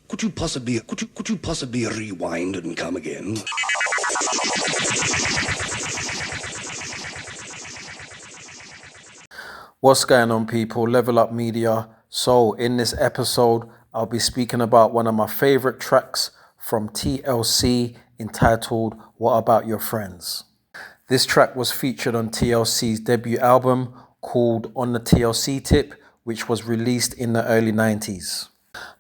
Could you possibly rewind and come again? What's going on, people? Level Up Media. So in this episode, I'll be speaking about one of my favorite tracks from TLC entitled What About Your Friends? This track was featured on TLC's debut album called On the TLC Tip, which was released in the early 90s.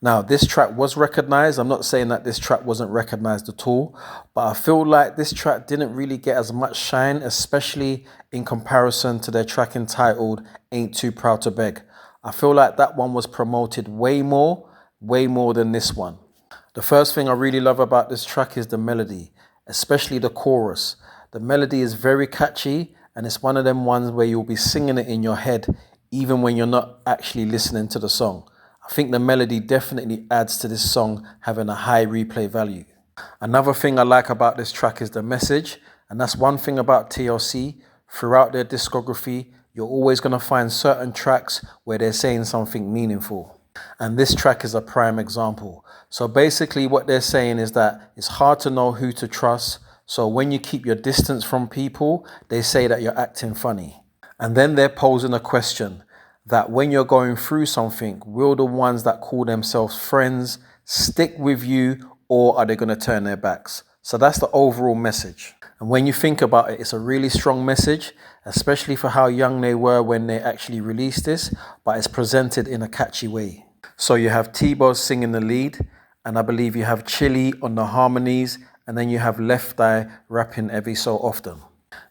Now, this track was recognized. I'm not saying that this track wasn't recognized at all, but I feel like this track didn't really get as much shine, especially in comparison to their track entitled Ain't Too Proud to Beg. I feel like that one was promoted way more than this one. The first thing I really love about this track is the melody, especially the chorus. The melody is very catchy, and it's one of them ones where you'll be singing it in your head even when you're not actually listening to the song. I think the melody definitely adds to this song having a high replay value. Another thing I like about this track is the message, and that's one thing about TLC. Throughout their discography, you're always going to find certain tracks where they're saying something meaningful. And this track is a prime example. So basically what they're saying is that it's hard to know who to trust. So when you keep your distance from people, they say that you're acting funny. And then they're posing a question that when you're going through something, will the ones that call themselves friends stick with you, or are they going to turn their backs? So that's the overall message. And when you think about it, it's a really strong message, especially for how young they were when they actually released this, but it's presented in a catchy way. So you have T-Boz singing the lead, and I believe you have Chili on the harmonies, and then you have Left Eye rapping every so often.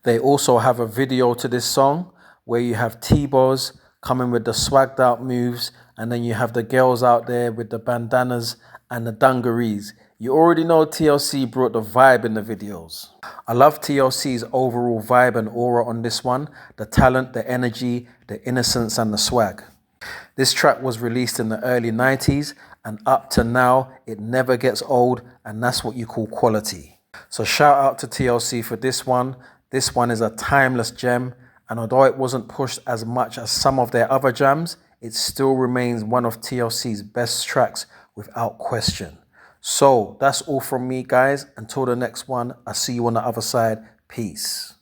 They also have a video to this song where you have T-Boz coming with the swagged out moves, and then you have the girls out there with the bandanas and the dungarees. You already know TLC brought the vibe in the videos. I love TLC's overall vibe and aura on this one, the talent, the energy, the innocence and the swag. This track was released in the early 90s, and up to now, it never gets old, and that's what you call quality. So shout out to TLC for this one. This one is a timeless gem, and although it wasn't pushed as much as some of their other jams, it still remains one of TLC's best tracks without question. So that's all from me, guys. Until the next one, I'll see you on the other side. Peace.